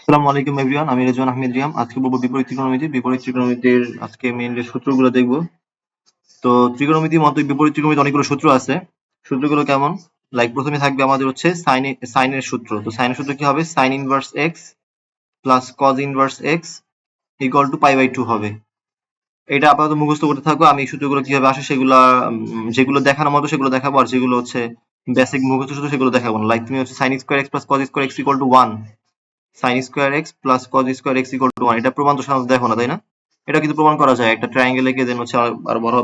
আসসালামু আলাইকুম এভরিওয়ান, আমি রেজওয়ান আহমেদ রিয়াম। আজকে বলবো বিপরীত ত্রিকোণমিতি। বিপরীত ত্রিকোণমিতির আজকে মেইনলি সূত্রগুলো দেখবো। তো ত্রিকোণমিতির মতো বিপরীত ত্রিকোণমিতির অনেকগুলো সূত্র আছে। সূত্রগুলো কেমন? লাইক প্রথমে থাকবে আমাদের হচ্ছে সাইনের সূত্র। তো সাইনের সূত্র কি হবে? Sine inverse x plus cos inverse x equal to pi by two হবে। এটা আপাতত মুখস্থ করতে থাকবো। আমি এই সূত্রগুলো কিভাবে আসে সেগুলা যেগুলো দেখানোর মতো সেগুলো দেখাবো, আর যেগুলো হচ্ছে বেসিক মুখস্থ সূত্র সেগুলো দেখাবো না। লাইক তুমি হচ্ছে sign square x plus cos square x equal to one, sign square x plus cos square x equal to one, এটা প্রমাণ তো সাধারণত দেখো না, তাই না? এটা কিন্তু প্রমাণ করা যায়, একটা ট্রায়াঙ্গেল এঁকে দেন হচ্ছে আর বড়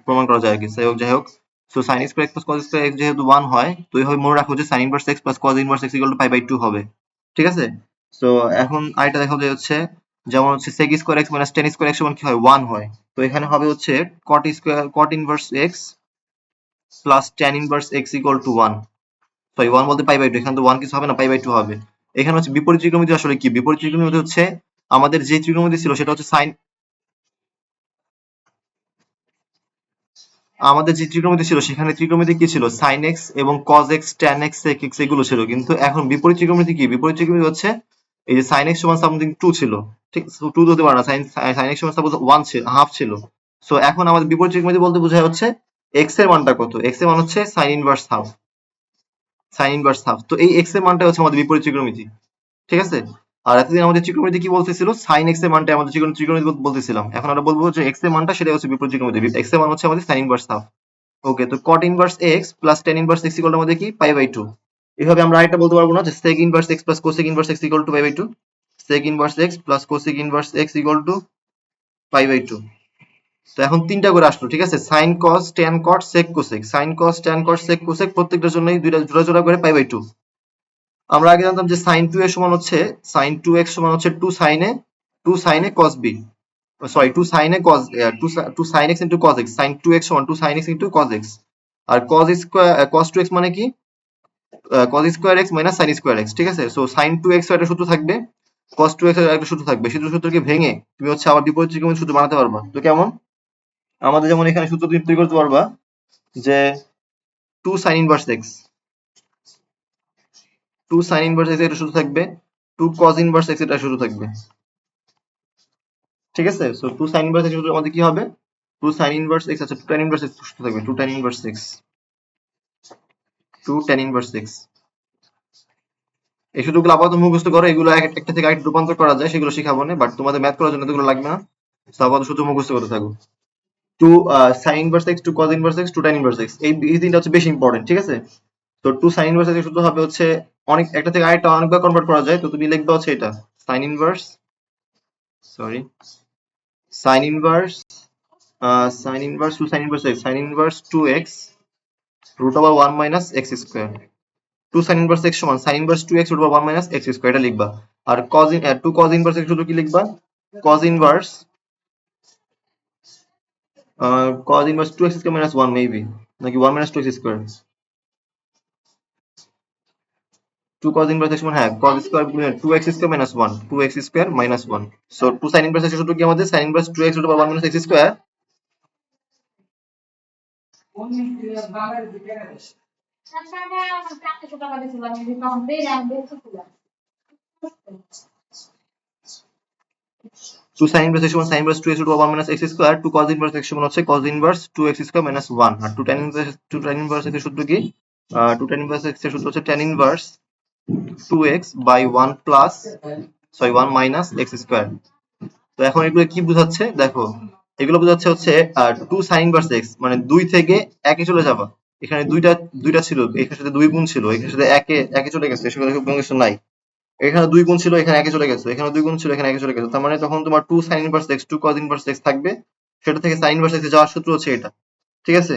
প্রমাণ করা যায় আর কি। যাই হোক, so sine square x plus cos square x যেহেতু ওয়ান হয়, তো এইভাবে মনে রাখো যে sine inverse x plus cos inverse x equal to pi by two হবে। ঠিক আছে? সো এখন আরেকটা দেখো যে হচ্ছে, যেমন হচ্ছে sec square x minus tan square x সমান কি হয়? ওয়ান হয়। তো এখানে হবে হচ্ছে cot inverse x plus tan inverse x equal to one. Sorry, one বলতে পাই বাই টু, এখানে তো ওয়ান কিছু হবে না, পাই বাই টু হবে। এখানে হচ্ছে বিপরীত ত্রিকোণমিতি আসলে কি? বিপরীত ত্রিকোণমিতি হচ্ছে আমাদের যে ত্রিকোণমিতি ছিল সেটা হচ্ছে আমাদের যে ত্রিকোণমিতি ছিল সেখানে ত্রিকোণমিতি কি ছিল? সাইন এক্স এবং cos x, tan x, sec x এগুলো ছিল। কিন্তু এখন বিপরীত ত্রিকোণমিতি কি? বিপরীত ত্রিকোণমিতি হচ্ছে এই যে সাইন এক্স সমান সামথিং টু ছিল, ঠিক? টু হতে পারে না, সাইন এক্স সমান সাপোজ ওয়ান ছিল, হাফ ছিল। সো এখন আমাদের বিপরীত ত্রিকোণমিতি বলতে বোঝায় হচ্ছে এক্স এর মানটা কত? এক্স এর মান হচ্ছে sign inverse half. Sign inverse half, তো এই এক্স এর মানটা হচ্ছে আমাদের বিপরীত ত্রিকোণমিতি। ঠিক আছে? আর এতদিন আমাদের ত্রিকোণমিতি কি বলতেছিল? সাইন এক্স এর মানটা আমাদের ত্রিকোণমিতি বলতেছিলাম। এখন আমরা বলবো যে এক্স এর মানটা সেটা হচ্ছে বিপরীত ত্রিকোণমিতি। এক্স এর মান হচ্ছে আমাদের সাইন ইনভার্স হাফ। ওকে, তো cot inverse x plus tan inverse x equal to আমাদের কি? Pi by two. এভাবে আমরা আরেকটা বলতে পারবো না যে sec inverse x plus cosec inverse x equal to pi by two? sec inverse x plus cosec inverse x equal to pi by two. তো এখন তিনটা করে আসলো, ঠিক আছে? Sine cos tan cot sec cosec, sine cos tan cot sec cosec, প্রত্যেকটার জন্যই দুইটা জোড়া জোড়া করে পাই বাই টু। আমরা আগে জানতাম যে সাইন টু এর সমান হচ্ছে সাইন টু এক্স সমান হচ্ছে টু সাইনে কস বি, সরি টু সাইনে cos, two sine x into cos x, sine two x সমান two sine x into cos x. আর cos square cos two x মানে কি? Cos square x minus sine square x. ঠিক আছে? So sign two x একটা সূত্র থাকবে, কস two x এর একটা সূত্র থাকবে। সেই দুটো সূত্রকে ভেঙে তুমি হচ্ছে আবার বিপরীত ত্রিকোণমিতির সূত্র বানাতে পারবা। তো কেমন? আমাদের যেমন এখানে সূত্র তুমি তৈরি করতে পারবা যে two sine inverse x, two sine inverse x একটা সূত্র থাকবে, টু কস ইনভার্স এক্স একটা সূত্র থাকবে। ঠিক আছে? So two sine inverse x সূত্র আমাদের কি হবে? টু সাইন ইনভার্স এক্স, আচ্ছা টু tan ইনভার্স এক্স সূত্র থাকবে, two tan inverse x, two tan inverse x. এই সূত্রগুলো আপাতত মুখস্থ করো, এগুলো একটা থেকে আরেকটা রূপান্তর করা যায় সেগুলো শিখাবো না, বাট তোমাদের ম্যাথ করার জন্য এগুলো লাগবে না। তো আপাতত সূত্র মুখস্থ করতে থাকো। Two sine inverse x, two cos inverse x, two tan inverse x, এই তিনটা হচ্ছে বেশি ইম্পর্টেন্ট। ঠিক আছে? তো টু সাইন ইনভার্স এক্স সূত্র হবে হচ্ছে অনেক একটা থেকে আরেকটা অনেকবার কনভার্ট করা যায়। তো তুমি লিখবে হচ্ছে এটা sine inverse, sorry sine inverse, sine inverse two sine inverse x, sine inverse two x root over one minus x square. Two sine inverse x সমান sine inverse two x root over one minus x square, এটা লিখবা। আর two cos inverse x সূত্র কি লিখবা? Cos inverse cos inverse 2x square minus 1 maybe, নাকি 1 minus 2x square, 2 cos inverse x সমান, হ্যাঁ cos square 2x square minus 1, 2x square minus 1। So 2 sin inverse x সূত্র কি আমাদের? sin inverse 2x root over 1 minus x square। Two sin inverse x সমান sin inverse 2x root over 1 minus x square, 2 cos inverse x সমান হচ্ছে cos inverse 2x square minus 1। আর 2 tan inverse x এর সূত্র কি? 2 tan inverse x এর সূত্র হচ্ছে tan inverse 2x by 1 plus, sorry 1 minus x square। তো এখন এগুলো কি বোঝাচ্ছে দেখো, এগুলো বোঝাচ্ছে হচ্ছে টু সাইন ইনভার্স এক্স মানে দুই থেকে একে চলে যাবা। এখানে দুইটা দুইটা ছিল, এখানে সাথে দুই গুণ ছিল, এখানে সাথে একে একে চলে গেছে, সেখানে কোনো কিছু নাই। এখানে দুই গুণ ছিল, এখানে একে চলে গেছে, এখানে দুই গুণ ছিল, এখানে একে চলে গেছে। তার মানে তখন তোমার two sine inverse x, two cos inverse x থাকবে, সেটা থেকে সাইন ইনভার্স এক্স যাওয়ার সূত্র হচ্ছে এটা। ঠিক আছে?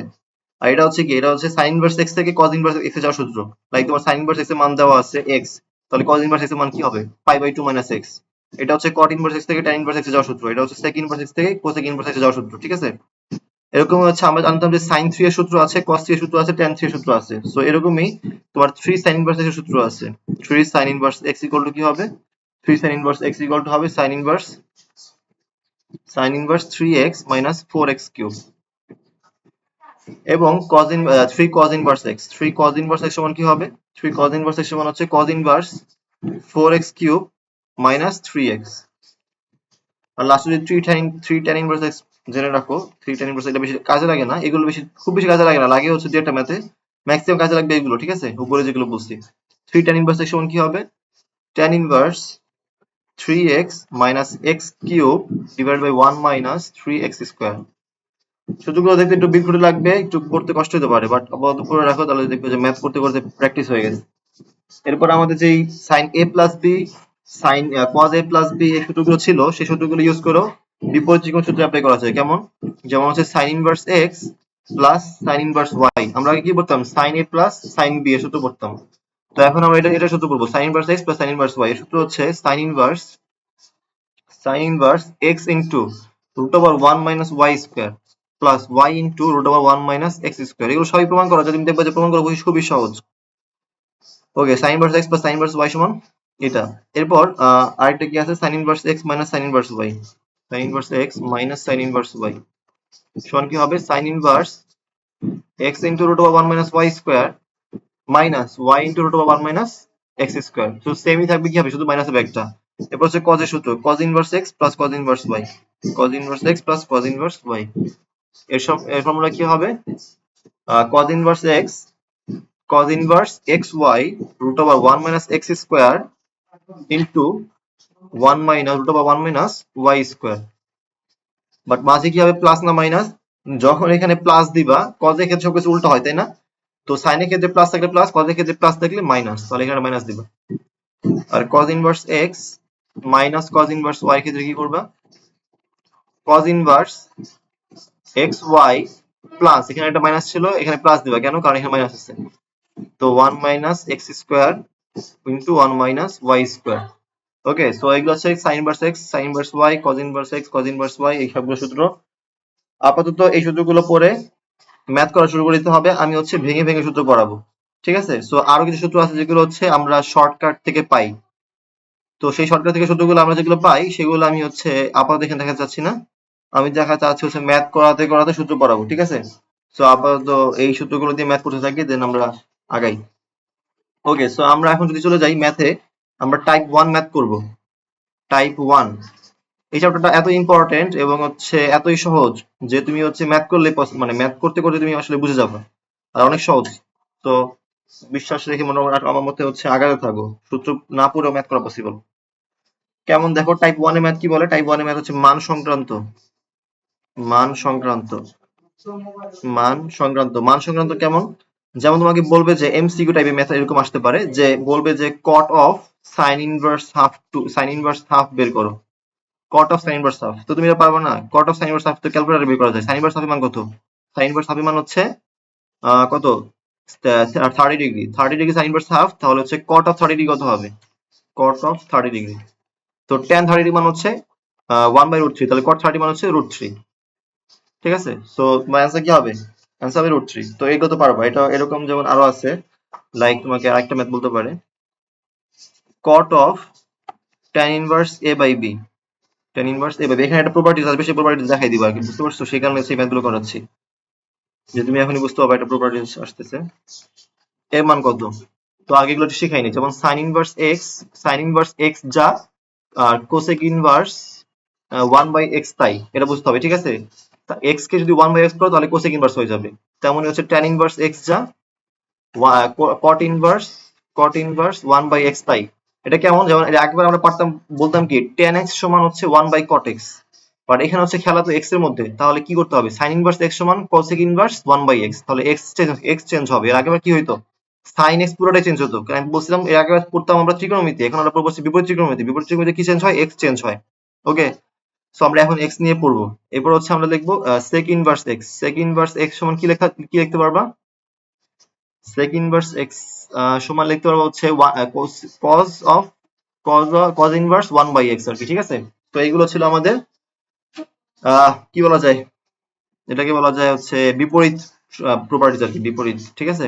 আর এটা হচ্ছে কি? এটা হচ্ছে সাইন ইনভার্স এক্স থেকে কজ ইনভার্স এক্স এ যাওয়ার সূত্র। লাইক তোমার সাইন ইনভার্স এক্স এর মান দেওয়া আছে এক্স, তাহলে কজ ইনভার্স এক্স এর মান কি হবে? Pi by two minus x. এটা হচ্ছে কট ইনভার্স এক্স থেকে ট্যান ইনভার্স এক্স এ যাওয়ার সূত্র। এটা হচ্ছে সেক ইনভার্স এক্স থেকে কোসেক ইনভার্স এক্স এ যাওয়ার সূত্র। ঠিক আছে? এরকম হচ্ছে আমরা জানতাম যে সাইন থ্রি এর সূত্র আছে, কস থ্রি এর সূত্র আছে, ট্যান থ্রি এর সূত্র আছে। সো এরকমই তোমার থ্রি সাইন ইনভার্স এক্স এর সূত্র আছে। Three sine inverse x equal to কি হবে? Three sine inverse x equal to হবে sine inverse three x minus four x cube, এবং cos in 3 cos inverse x, 3 cos inverse x সমান কি হবে? 3 cos inverse x সমান হচ্ছে cos inverse 4x cube minus 3x আর লাস্টে যদি 3 tan inverse x জেনে রাখো 3 tan ইনভার্স এটা বেশি কাজে লাগে না, এগুলো বেশি খুব বেশি কাজে লাগে না, লাগে হচ্ছে দুই একটা ম্যাথে, ম্যাক্সিমাম কাজে লাগবে এগুলো, ঠিক আছে, উপরে যেগুলো বলছি। 3 tan ইনভার্স x সমান কি হবে, tan inverse 3x minus x cube divided by 1 minus 3x square। সূত্রগুলো দেখতে একটু বিটকুটে লাগবে, একটু পড়তে কষ্ট হতে পারে, বাট আপাতত পড়ে রাখো, তাহলে দেখবে যে ম্যাথ করতে করতে প্র্যাকটিস হয়ে গেছে। এরপর আমাদের যেই sin a plus b sin cos a plus b এই সূত্রগুলো ছিল, সেই সূত্রগুলো ইউজ করো বিপরীত ত্রিকোণ সূত্র অ্যাপ্লাই করা যায়। কেমন, যেমন হচ্ছে sin inverse x plus sin inverse y। আমরা আগে কি করতাম, sin a plus sin b এর সূত্র পড়তাম। তো এখন আমরা এটা সূত্র পড়বো, sin inverse x plus sin inverse y এর সূত্র হচ্ছে sin inverse x into root over 1 minus y square plus y into root over 1 minus x square। এগুলো সবই প্রমাণ করা যায়, তুমি দেখবে যে প্রমাণ করা খুবই সহজ। ওকে, sin inverse x plus sin inverse y সমান এটা। এরপর আরেকটা কি আছে, sin inverse x minus sin inverse y, sin inverse x minus sin inverse y সমান কি হবে, sin inverse x into root over 1 minus y square minus y into root over 1 minus x square। তো সেমই থাকবে, কি হবে, শুধু minus হবে একটা। এরপর হচ্ছে cos এর সূত্র, cos inverse x plus cos inverse y, cos inverse x plus cos inverse y। এর ফর্মুলা কি হবে, cos inverse x cos inverse xy root over 1 minus x square into 1 minus root over 1 minus y square। But মাঝে কি হবে, plus না minus, যখন এখানে plus দিবা cos এর ক্ষেত্রে সবকিছু উল্টো হয়, তাই না, তো sin এর ক্ষেত্রে প্লাস থাকলে প্লাস, cos এর ক্ষেত্রে প্লাস থাকলে মাইনাস, তাহলে এখানে মাইনাস দিবা। আর cos inverse x minus cos inverse y ক্ষেত্রে কি করবা, cos ইনভার্স xy প্লাস, এখানে একটা মাইনাস ছিল, এখানে প্লাস দিবা, কেন, কারণ এখানে মাইনাস আছে, তো 1 minus x square into 1 minus y square। ওকে, সো এগুলো হচ্ছে sin inverse x sin inverse y cos inverse x cos inverse y এই সবগুলো সূত্র। আপাতত এই সূত্রগুলো পড়ে ম্যাথ করা শুরু করে দিতে হবে, আমি হচ্ছে ভেঙে ভেঙে সূত্র পড়াবো, ঠিক আছে। সো আরো কিছু সূত্র আছে যেগুলো হচ্ছে আমরা শর্টকাট থেকে পাই, তো সেই শর্টকাট থেকে সূত্রগুলো আমরা যেগুলো পাই সেগুলো আমি হচ্ছে আপাতত এখানে দেখা যাচ্ছি না, আমি দেখা চাচ্ছি হচ্ছে ম্যাথ করাতে করাতে সূত্র পড়াবো, ঠিক আছে। সো আপাতত এই সূত্রগুলো দিয়ে ম্যাথ করতে থাকি, দেন আমরা আগাই। ওকে, সো আমরা এখন যদি চলে যাই ম্যাথে, আমরা টাইপ 1 ম্যাথ করব। টাইপ 1 এই চ্যাপ্টারটা এত ইম্পর্টেন্ট এবং হচ্ছে এতই সহজ যে তুমি হচ্ছে ম্যাথ করলে মানে ম্যাথ করতে করতে তুমি আসলে বুঝে যাবে, আর অনেক সহজ। তো বিশ্বাস রেখে মোটামুটি আমার মতে হচ্ছে আগাতে থাকো, সূত্র না পড়েও ম্যাথ করা পসিবল। কেমন দেখো, টাইপ 1 এ ম্যাথ কি বলে, টাইপ 1 এ ম্যাথ হচ্ছে মান সংক্রান্ত, মান সংক্রান্ত, মান সংক্রান্ত কেমন, যেমন তোমাকে বলবে যে এমসিকিউ টাইপের মেথড এরকম আসতে পারে, যে বলবে যে cot of sine inverse half to sine inverse half বের করো, cot of sine inverse half, তো তুমি এটা পারবে না, cot of sine inverse half তো ক্যালকুলেটরে বের করা যায়। সাইন ইনভার্স হাফের মান কত, সাইন ইনভার্স হাফের মান হচ্ছে কত, 30 degree, 30 degree sine inverse half, তাহলে হচ্ছে কট অফ 30 ডিগ্রি কত হবে, কট অফ 30 ডিগ্রি, তো tan 30 মান হচ্ছে 1/√3, তাহলে cot 30 মান হচ্ছে √3, ঠিক আছে। সো তোমার অ্যান্সার কি হবে, অ্যান্সার হবে √3। তো এইগুলো তো পারবা, এটা এরকম যেমন আরো আছে, লাইক তোমাকে আরেকটা ম্যাথ বলতে পারে, cot of tan inverse a by b, tan inverse a by b, এখানে একটা প্রপার্টিজ আসবে, সেই প্রপার্টিজ দেখাই দিবা আর কি, বুঝতে পারছো, সেই কারণে সেই ম্যাথগুলো করাচ্ছি, যে তুমি এখনই বুঝতে পারবা একটা প্রপার্টিজ আসতেছে। এর মান কত, তো আগে এগুলো একটু শিখাইনি, যেমন sin ইনভার্স x যা, আর কোসেক ইনভার্স 1/x তাই, এটা বুঝতে হবে, ঠিক আছে। x কে যদি 1/x করো তাহলে কোসেক ইনভার্স হয়ে যাবে, তেমনই হচ্ছে tan ইনভার্স x যা, cot ইনভার্স 1/x তাই। এটা কেমন, যেমন এটা একবার আমরা পারতাম, বলতাম কি tan x সমান হচ্ছে 1/cot x, বাট এখানে হচ্ছে খেলা তো x এর মধ্যে, তাহলে কি করতে হবে, sin ইনভার্স x সমান cosec ইনভার্স 1/x, তাহলে x চেঞ্জ হবে। এর আগেবার কি হইতো, sin x পুরোটাই চেঞ্জ হতো, কারণ আমি বলছিলাম এর আগেবার পড়তাম আমরা ত্রিকোণমিতি, এখন আমরা পড়বো বিপরীত ত্রিকোণমিতি, বিপরীত ত্রিকোণমিতি কি চেঞ্জ হয়, x চেঞ্জ হয়। ওকে, সো আমরা এখন x নিয়ে পড়বো। এরপর হচ্ছে আমরা লিখবো sec inverse x, sec inverse x সমান কি লিখতে পারবা, sec ইনভার্স x সমান লিখতে পারবো হচ্ছে cos ইনভার্স 1/x আর কি, ঠিক আছে। তো এইগুলো ছিল আমাদের কি বলা যায়, এটাকে বলা যায় হচ্ছে বিপরীত প্রপার্টিজ আর কি, বিপরীত, ঠিক আছে।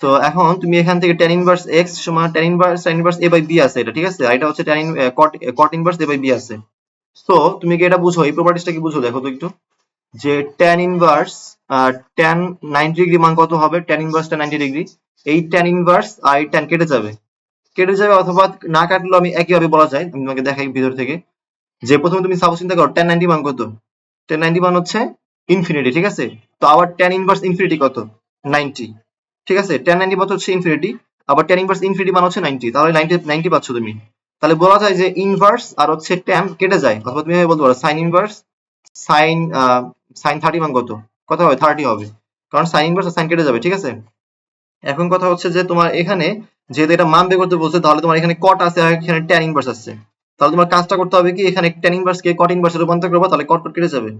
তো এখন তুমি এখান থেকে tan ইনভার্স x সমান tan inverse sin inverse a by b আছে, এটা ঠিক আছে, আর এটা হচ্ছে tan cot inverse a by b আছে। সো তুমি কি এটা বুঝো, এই প্রপার্টিজটা কি বুঝো, দেখো তো একটু, যে tan ইনভার্স tan 90 ডিগ্রি মান কত হবে, tan ইনভার্স tan 90 ডিগ্রি, এই tan ইনভার্স আর এই tan কেটে যাবে, কেটে যাবে, অথবা না কাটলেও আমি একইভাবে বলা যায়, আমি তোমাকে দেখাই ভিতর থেকে। যে প্রথমে তুমি সাপোজ চিন্তা করো tan 90 মান কত, tan 90 মান হচ্ছে ইনফিনিটি, ঠিক আছে। তো আবার tan ইনভার্স ইনফিনিটি কত, 90, ঠিক আছে। tan 90 মান হচ্ছে ইনফিনিটি, আবার tan ইনভার্স ইনফিনিটি মান হচ্ছে 90, তাহলে 90 পাচ্ছ তুমি। তাহলে বলা যায় যে ইনভার্স আর হচ্ছে tan কেটে যায়, অথবা তুমি এভাবে বলতে পারো সাইন ইনভার্স সাইন সাইন 30 মান কত, কত হবে, 30 হবে, কারণ সাইন ইনভার্স আর সাইন কেটে যাবে, ঠিক আছে। এখন কথা হচ্ছে যে তোমার এখানে যেহেতু এটা মান বের করতে বলছে, তাহলে তোমার এখানে কট আছে আর এখানে tan ইনভার্স আছে। তাহলে তোমার কাজটা করতে হবে কি, এখানে tan ইনভার্স কে কট ইনভার্সে রূপান্তর করবা, তাহলে কট কট কেটে যাবে।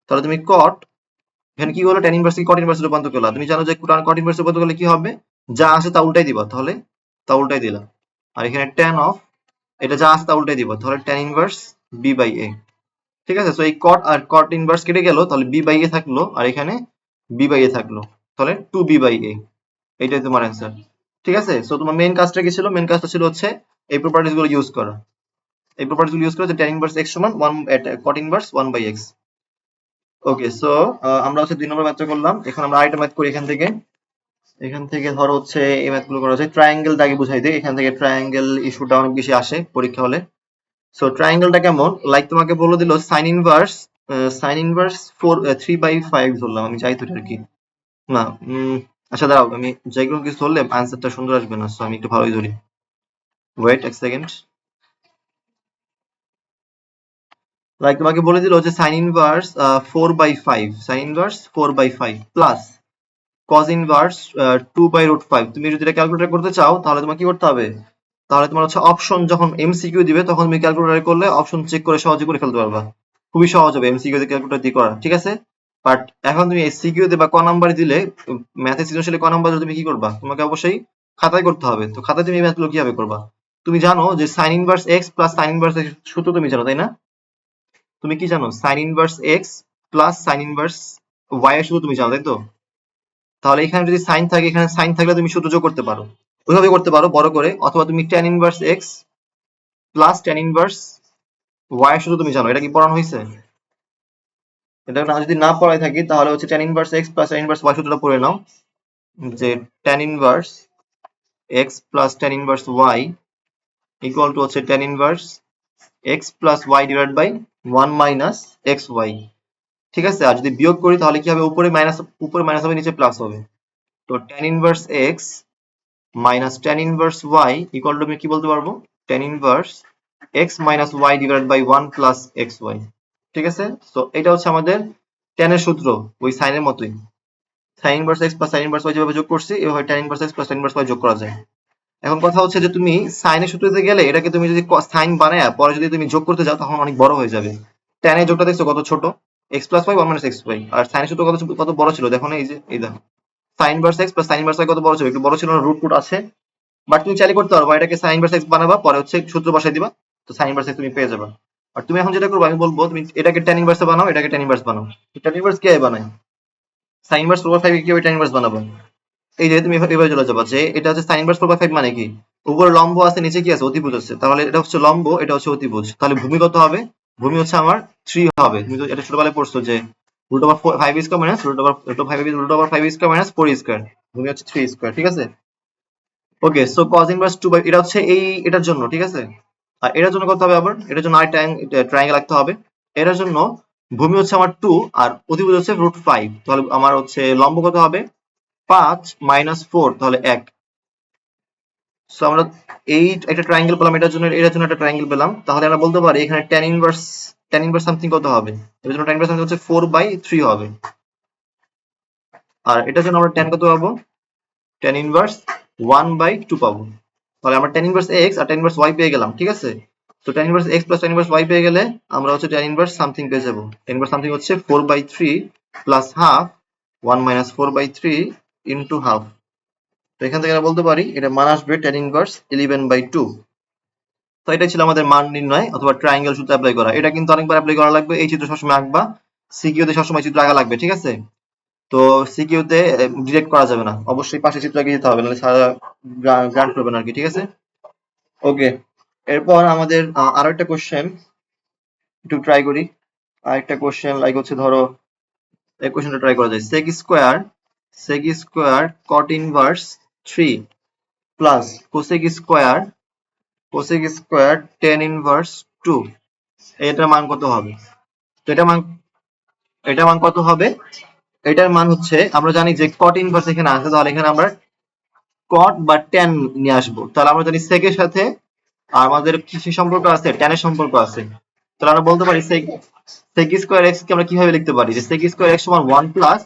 তাহলে তুমি কট, এখানে কি হলো, tan ইনভার্স কে কট ইনভার্সে রূপান্তর করলা। তুমি জানো যে কট ইনভার্সে রূপান্তর করলে কি হবে, যা আছে তা উল্টাই দিবা, তাহলে তা উল্টাই দিলা। আর এখানে tan অফ, এটা যা আছে তা উল্টাই দিবা, তাহলে tan inverse b by a, ঠিক আছে। সো এই কট আর কট ইনভার্স কেটে গেল, তাহলে b বাই a থাকলো, আর এখানে b বাই a থাকলো, তাহলে 2b বাই a, এইটাই তোমার অ্যান্সার, ঠিক আছে। সো তোমার মেইন কাজটা কি ছিল, মেইন কাজটা ছিল হচ্ছে এই প্রপার্টিজ গুলো ইউজ করা, এই প্রপার্টিজ গুলো ইউজ করে যে tan ইনভার্স x সমান 1 cot inverse 1 by x। Okay, so আমরা হচ্ছে 2 নম্বর ম্যাথটা করলাম। এখন আমরা আরেকটা ম্যাথ করি এখান থেকে ধরো হচ্ছে এই ম্যাথ গুলো করা হচ্ছে ট্রায়াঙ্গেলটা আগে বুঝাই দিই, এখান থেকে ট্রায়াঙ্গেল ইস্যুটা অনেক বেশি আসে পরীক্ষা হলে। সো ট্রায়াঙ্গেলটা কেমন, লাইক তোমাকে বলে দিল সাইন ইনভার্স 3/5 ধরলাম, আমি যাই তো আর কি না, আচ্ছা দাঁড়াও, আমি যে কোনো কিছু ধরলে আনসারটা সুন্দর আসবে না, সো আমি একটু ভালোই ধরি, ওয়েট এক সেকেন্ড। লাইক তোমাকে বলে দিল যে sine inverse 4/5, sign inverse 4/5 plus cos inverse 2/√5। তুমি যদি এটা ক্যালকুলেট করতে চাও, তাহলে তোমাকে কি করতে হবে, তাহলে তোমার হচ্ছে অপশন যখন এমসিকিউ দিবে, তখন তুমি ক্যালকুলেটর করলে অপশন চেক করে সহজে করে ফেলতে পারবা, খুবই সহজ হবে এমসিকিউ দিয়ে ক্যালকুলেটর দিয়ে করা, ঠিক আছে। বাট এখন তুমি এসসিকিউ তে বা ক নাম্বার দিলে, ম্যাথে সৃজনশীলে ক নাম্বার দিলে তুমি কি করবা, তোমাকে অবশ্যই খাতায় করতে হবে। তো খাতায় তুমি এই ম্যাথগুলো কিভাবে করবা, তুমি জানো যে sine inverse x plus sine inverse x সূত্র তুমি জানো, তাই না। তুমি কি জানো, sine inverse x plus sine inverse y এর সূত্র তুমি জানো, তাই তো। তাহলে এখানে যদি সাইন থাকে, এখানে সাইন থাকলে তুমি সূত্র যোগ করতে পারো, ওইভাবে করতে পারো বড় করে, অথবা তুমি tan inverse x plus tan inverse y এর সূত্র তুমি জানো, এটা কি পড়ানো হয়েছে। এটা না যদি না পড়াই থাকি, তাহলে হচ্ছে tan inverse x plus tan inverse y সূত্রটা পড়ে নাও, যে tan inverse x plus tan inverse y equal to হচ্ছে tan inverse x plus y divide by 1 minus x y, ঠিক আছে। আর যদি বিয়োগ করি তাহলে কি হবে, উপরে মাইনাস হবে, নিচে প্লাস হবে। তো tan inverse x minus tan inverse y equal to আমি কি বলতে পারবো, tan inverse x minus y divide by 1 plus x y, ঠিক আছে। তো এটা হচ্ছে আমাদের tan এর সূত্র, ওই সাইনের মতোই, sine inverse x plus sine inverse y যেভাবে যোগ করছি, এভাবে tan inverse x plus tan inverse y যোগ করা যায়। এখন কথা হচ্ছে যে তুমি সাইনের সূত্রতে গেলে এটাকে তুমি যদি সাইন বানায় পরে যদি তুমি যোগ করতে যাও, তখন অনেক বড় হয়ে যাবে। tan এর যোগটা দেখছো কত ছোট, x plus y 1 minus x y, আর সাইনের সূত্র কত বড় ছিল, দেখো না, এই যে এই দেখো, sine inverse x plus sine inverse y কত বড় ছিল, একটু বড় ছিল না, রুট টুট আছে। বাট তুমি চাইলে করতে পারো, এটাকে সাইন ইনভার্স এক্স বানাবা, পরে হচ্ছে সূত্র বসাই দিবা, তো সাইন ইনভার্স এক্স তুমি পেয়ে যাবে। আর তুমি এখন যেটা করবে, আমি বলবো তুমি এটাকে tan ইনভার্সে বানাও, এটাকে tan ইনভার্স বানাও। tan ইনভার্স কিভাবে বানায়, সাইন ইনভার্স 4/5 কে কিভাবে tan ইনভার্স বানাবো, এই যে তুমি এভাবে চলে যাবা, যে এটা হচ্ছে সাইন ইনভার্স 4/5 মানে কি, উপরে লম্ব আছে, নিচে কি আছে, অতিভুজ আছে, তাহলে এটা হচ্ছে লম্ব, এটা হচ্ছে অতিভুজ, তাহলে ভূমি কত হবে, ভূমি হচ্ছে আমার 3 হবে। তুমি তো এটা ছোটবেলায় পড়ছো যে root over 5 square minus root over 5 square minus 4 square, ভূমি হচ্ছে 3 স্কয়ার, ঠিক আছে। Okay, so cos inverse 2 by, এটা হচ্ছে এটার জন্য, ঠিক আছে। আর এটার জন্য কত হবে, আবার এটার জন্য আরেকটা ট্রায়াঙ্গেল রাখতে হবে। এটার জন্য ভূমি হচ্ছে আমার 2 আর অতিভুজ হচ্ছে √5, তাহলে আমার হচ্ছে লম্ব কত হবে 5 মাইনাস 4, তাহলে 1। সো আমরা এই একটা ট্রায়াঙ্গেল পেলাম, এটার জন্য একটা ট্রায়াঙ্গেল পেলাম, তাহলে আমরা বলতে পারি এখানে tan ইনভার্স সামথিং কত হবে, এর জন্য tan ইনভার্স সামথিং হচ্ছে 4/3 হবে। আর এটার জন্য আমরা tan কত পাবো, tan ইনভার্স 1/2 পাবো। তাহলে আমরা tan ইনভার্স x আর tan ইনভার্স y পেয়ে গেলাম, ঠিক আছে। তো tan inverse x plus tan inverse y পেয়ে গেলে আমরা হচ্ছে tan ইনভার্স সামথিং পেয়ে যাবো। tan ইনভার্স সামথিং হচ্ছে 4/3 plus half 1 minus 4/3 into half. তো এখান থেকে আমরা বলতে পারি এটা মান আসবে tan ইনভার্স 11/2। তো এটাই ছিল আমাদের মান নির্ণয় অথবা ট্রায়াঙ্গেল সূত্র অ্যাপ্লাই করা। এটা কিন্তু অনেকবার অ্যাপ্লাই করা লাগবে, এই চিত্র সবসময় আঁকবা, সিকিউ তে সবসময় চিত্র আঁকা লাগবে, ঠিক আছে। তো সিকিউ তে ডিরেক্ট করা যাবে না, অবশ্যই পাশে চিত্র এঁকে যেতে হবে, নাহলে সারা গ্রান্ট করবে না আর কি, ঠিক আছে। ওকে, এরপর আমাদের আরো একটা কোশ্চেন একটু ট্রাই করি। আরেকটা কোশ্চেন লাইক হচ্ছে ধরো এই কোশ্চেনটা ট্রাই করা যায়, sec square cot inverse 3 plus cosec square cosec square ten inverse 2, এটার মান কত হবে? তো এটা মান কত হবে? এটার মান হচ্ছে, আমরা জানি যে কট ইনভার্স এখানে আছে, তাহলে এখানে আমরা কট বা ট্যান নিয়ে আসবো। তাহলে আমরা জানি সেকের সাথে আমাদের কিসের সম্পর্ক আছে? ট্যানের সম্পর্ক আছে। তাহলে আমরা বলতে পারি সেক স্কোয়ার এক্স কে আমরা কিভাবে লিখতে পারি? যে সেক স্কোয়ার এক্স সমান 1 প্লাস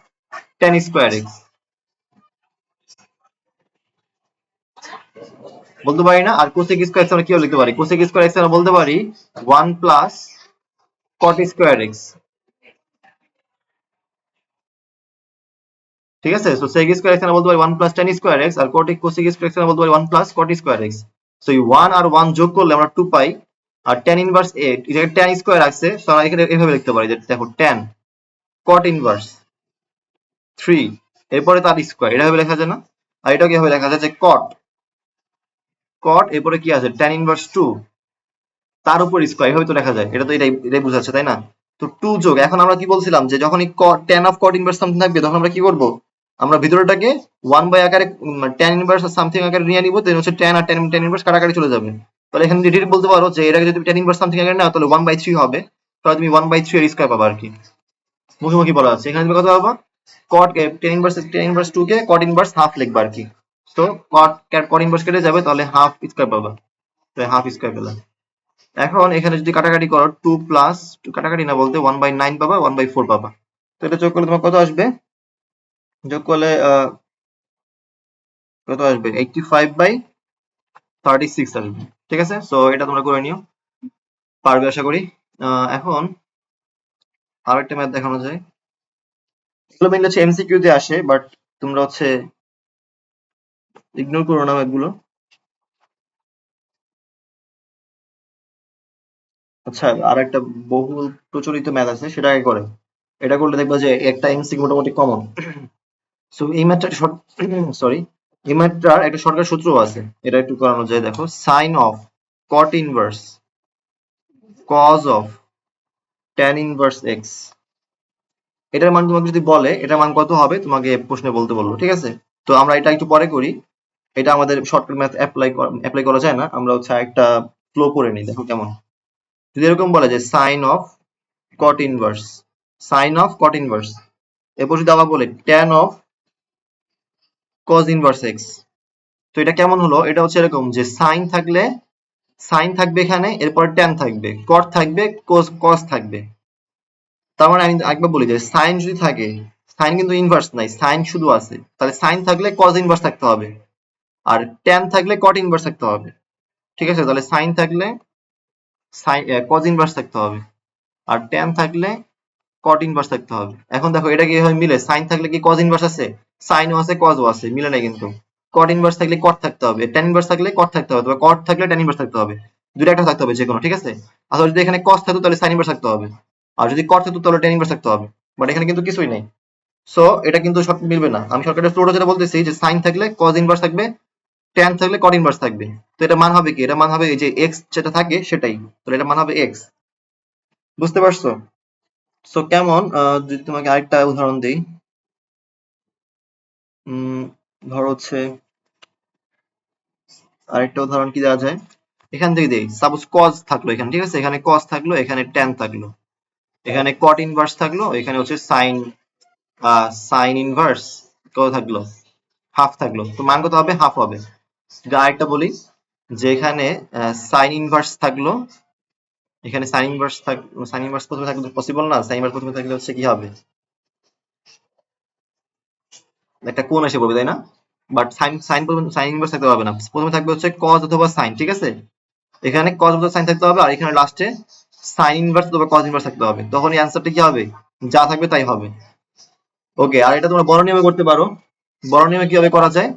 ট্যান স্কোয়ার এক্স। বলতে পারি না? আর কোসেক স্কোয়ার এক্স আমরা কিভাবে লিখতে পারি? কোসেক স্কোয়ার এক্স আমরা বলতে পারি 1 প্লাস কট স্কোয়ার এক্স। ঠিক আছে? সো sec স্কয়ার এক্স আমরা বলতে পারি 1 প্লাস tan স্কয়ার এক্স, আর cosec স্কয়ার এক্স আমরা বলতে পারি 1 plus cot square x. So এই 1 আর 1 যোগ করলে আমরা 2 পাই। আর tan ইনভার্স 8 এখানে tan স্কয়ার আছে, তো আমরা এখানে এভাবে লিখতে পারি যে দেখো tan cot ইনভার্স 3 এরপরে তার স্কয়ার, এটা ভাবে লেখা যায় না? আর এটা কিভাবে লেখা যায় যে cot এরপরে কি আছে tan ইনভার্স 2 তার উপর স্কয়ার, এভাবে তো লেখা যায়। এটা তো এটাই বোঝাচ্ছে, তাই না? তো 2 যোগ, এখন আমরা কি বলছিলাম যে যখনই tan of cot inverse something থাকবে তখন আমরা কি করব? আমরা ভিতরটাকে 1 বাই আকারে tan ইনভার্স সামথিং আকারে নিয়ে নিব, দেন হচ্ছে tan আর tan ইনভার্স কাটাকাটি চলে যাবে। তাহলে এখানে ডিরেক্ট বলতে পারো যে এটাকে যদি tan ইনভার্স সামথিং আকারে নাও তাহলে 1/3 হবে, তাহলে তুমি 1/3 এর স্কয়ার পাবা আর কি। মুখোমুখি বলা আছে, এখানে তুমি কত পাবা? tan ইনভার্স 2 কে cot ইনভার্স হাফ লিখবা আর কি। তো cot ইনভার্স কেটে যাবে, তাহলে হাফ স্কয়ার পাবা। তো হাফ স্কয়ার পেলাম। এখন এখানে যদি কাটাকাটি করো 2 প্লাস কাটাকাটি না বলতে 1/9 পাবা, 1/4 পাবা। তো এটা যোগ করলে তোমার কত আসবে? যোগ করলে কত আসবে? 85/36 আসবে। ঠিক আছে? সো এটা তোমরা করে নিও, পারবে আশা করি। এখন আরেকটা ম্যাথ দেখানো যায়। এগুলো মেইনলি হচ্ছে এমসিকিউ তে আসে, বাট তোমরা হচ্ছে ইগনোর করো না ম্যাথগুলো। আচ্ছা, আর একটা বহুল প্রচলিত ম্যাথ আছে, সেটা আগে করে। এটা করলে দেখবা যে একটা এমসিকিউ মোটামুটি কমন। সো এই ম্যাথটা শর্ট, সরি, এই ম্যাথটার একটা শর্টকাট সূত্র আছে, এটা একটু করানো যায়। দেখো, sine of cot inverse cos of tan inverse x, এটার মান তোমাকে যদি বলে এটার মান কত হবে, তোমাকে প্রশ্নে বলতে বললো। ঠিক আছে? তো আমরা এটা একটু পরে করি, এটা আমাদের শর্টকাট ম্যাথ অ্যাপ্লাই করা যায় না, আমরা হচ্ছে একটা ফ্লো করে নিই। দেখো কেমন, যদি এরকম বলে যে সাইন অফ কট ইনভার্স, এরপর যদি আবার বলে tan of cause inverse x, তো এটা কেমন হলো? এটা হচ্ছে এরকম যে সাইন থাকবে এখানে, এরপর ট্যান থাকবে, কট থাকবে, কস থাকবে। তার মানে আমি একবার বলি যে সাইন যদি থাকে, সাইন কিন্তু ইনভার্স নাই, সাইন শুধু আছে, তাহলে সাইন থাকলে কজ ইনভার্স থাকতে হবে, আর ট্যান থাকলে কট ইনভার্স থাকতে হবে। ঠিক আছে? তাহলে সাইন থাকলে কজ ইনভার্স থাকতে হবে, আর ট্যান থাকলে কট ইনভার্স থাকতে হবে। এখন দেখো এটা কি হয় মিলে? সাইন থাকলে কি কজ ইনভার্স আছে? সাইনও আছে কজও আছে, মিলে নাই কিন্তু। কট ইনভার্স থাকলে কট থাকতে হবে, ট্যান ইনভার্স থাকলে কট থাকতে হবে, তবে কট থাকলে ট্যান ইনভার্স থাকতে হবে। দুটো একটা থাকতে হবে যে কোনো। ঠিক আছে? আসলে যদি এখানে কস থাকতো তাহলে সাইন ইনভার্স থাকতে হবে, আর যদি কট থাকতো তাহলে ট্যান ইনভার্স থাকতে হবে। বাট এখানে কিন্তু কিছুই নেই, সো এটা কিন্তু সব মিলবে না। আমি শর্টকাটের ফ্লোটা যেটা বলতেছি যে সাইন থাকলে কজ ইনভার্স থাকবে, ট্যান থাকলে কট ইনভার্স থাকবে। তো এটা মান হবে কি? এটা মান হবে এই যে এক্স যেটা থাকে সেটাই, তো এটা মান হবে এক্স। বুঝতে পারছো? সো কেমন, যদি তোমাকে আরেকটা উদাহরণ দেই, ধরো হচ্ছে আরেকটা উদাহরণ কি দেওয়া যায়, এখান থেকে দেই। সাপোজ কজ থাকলো এখানে, ঠিক আছে? এখানে কজ থাকলো, এখানে ট্যান থাকলো, এখানে কট ইনভার্স থাকলো, এখানে হচ্ছে সাইন ইনভার্স কত থাকলো? হাফ থাকলো। তো মান কত হবে? হাফ হবে। যা আরেকটা বলি, যে এখানে সাইন ইনভার্স থাকলো, এখানে সাইন ইনভার্স প্রথমে থাকলে পসিবল না, সাইন ইনভার্স প্রথমে থাকলে হচ্ছে কি হবে? একটা কোণ এসে পড়বে, তাই না? বাট সাইন ইনভার্স থাকতে পারবে না, প্রথমে থাকবে হচ্ছে কজ অথবা সাইন। ঠিক আছে? এখানে কজ অথবা সাইন থাকতে হবে, আর এখানে লাস্টে সাইন ইনভার্স অথবা কজ ইনভার্স থাকতে হবে, তখন এই অ্যান্সারটা কি হবে? যা থাকবে তাই হবে। ওকে, আর এটা তোমরা বড় নিয়মে করতে পারো। বড় নিয়মে কিভাবে করা যায়?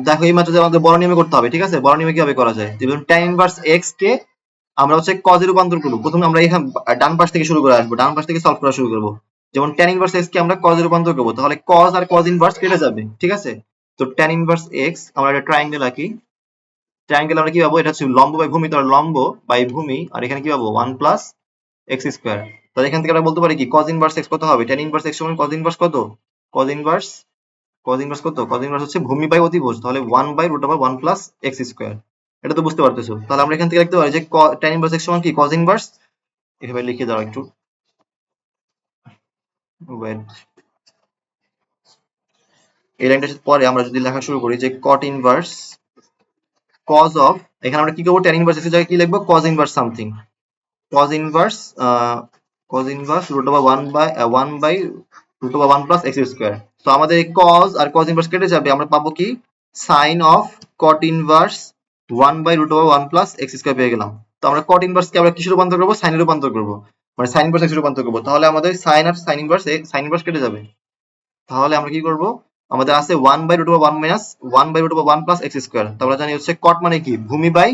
দেখো, এই মাত্র যে আমাদের বড় নিয়মে করতে হবে। ঠিক আছে? বড় নিয়মে কিভাবে করা যায়? যেমন tan ইনভার্স x কে আমরা হচ্ছে cos এ রূপান্তর করব। প্রথমে আমরা এখানে ডান পাশ থেকে শুরু করে আসবো, ডান পাশ থেকে সলভ করা শুরু করব। যেমন tan ইনভার্স x কে আমরা cos এ রূপান্তর করব, তাহলে cos আর cos ইনভার্স কেটে যাবে। ঠিক আছে? তো tan ইনভার্স x, আমরা একটা ট্রায়াঙ্গেল আঁকি। ট্রায়াঙ্গেল আমরা কি পাবো? এটা হচ্ছে লম্ব বাই ভূমি, তার লম্ব বাই ভূমি, আর এখানে কি পাবো? 1 প্লাস এক্স স্কোয়ার। তাহলে এখান থেকে আমরা বলতে পারি কি cos ইনভার্স x কত হবে? tan ইনভার্স x সমান cos ইনভার্স কত? cos ইনভার্স cos ইনভার্স কত? cos ইনভার্স হচ্ছে ভূমি বাই অতিভুজ, তাহলে 1 by root over 1 plus x square. এটা তো বুঝতে পারতেছো। তাহলে আমরা এখান থেকে লিখতে পারি যে tan ইনভার্স x সমান কি cos ইনভার্স, এভাবে লিখে দাও একটু, ওয়েট, এই লাইনটা পরে আমরা যদি লেখা শুরু করি যে cot ইনভার্স cos অফ, এখানে আমরা কি করবো, tan ইনভার্স x এর জায়গায় কি লিখবো, cos inverse something, cos inverse root over 1 by root over 1 plus x square. তো আমাদের এই cos আর cos ইনভার্স কেটে যাবে, আমরা পাবো কি sin of cot inverse 1 by root over 1 plus x square পেয়ে গেলাম। তো আমরা cot ইনভার্স কে আমরা কিসে রূপান্তর করবো, sin এ রূপান্তর করবো, মানে sin ইনভার্স x এ রূপান্তর করবো। তাহলে আমাদের sin আর sin ইনভার্স কেটে যাবে। তাহলে আমরা কি করব, আমাদের আছে 1 by root over 1 minus 1 by root over 1 plus x square। তো আমরা জানি হচ্ছে cot মানে কি, ভূমি বাই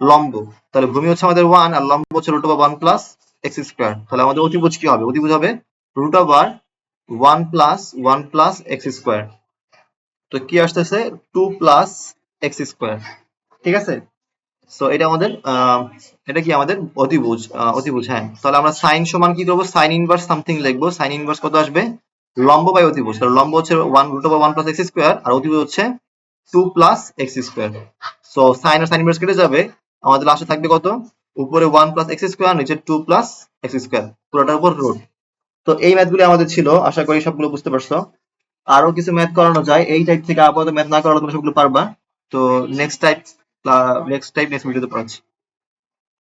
লম্ব, তাহলে ভূমি হচ্ছে আমাদের 1 আর লম্ব হচ্ছে root over 1 plus x square। তাহলে আমাদের অতিভুজ কি হবে, অতিভুজ হবে root over 1 plus x square। তো কি আসতেছে 2 plus x square, ঠিক আছে। সো এটা আমাদের এটা কি আমাদের অতিভুজ, অতিভুজ, হ্যাঁ। তাহলে আমরা সাইন সমান কি করবো, সাইন ইনভার্স সামথিং লিখবো। সাইন ইনভার্স কত আসবে, লম্ব বাই অতিভুজ, কারণ লম্ব হচ্ছে 1 root over 1 plus x square আর অতিভুজ হচ্ছে 2 plus x square। So sine আর সাইন ইনভার্স কেটে যাবে, আমাদের লাস্টে থাকবে কত, উপরে 1 plus x square, নিচে 2 plus x square, পুরোটার উপর রুট। তো এই ম্যাথগুলো আমাদের ছিল, আশা করি সবগুলো বুঝতে পারছো। আরো কিছু ম্যাথ করানো যায় এই টাইপ থেকে, আপাতত ম্যাথ না করালে তোমরা সবগুলো পারবা। তো নেক্সট টাইপ নেক্সট ভিডিওতে পড়াচ্ছি।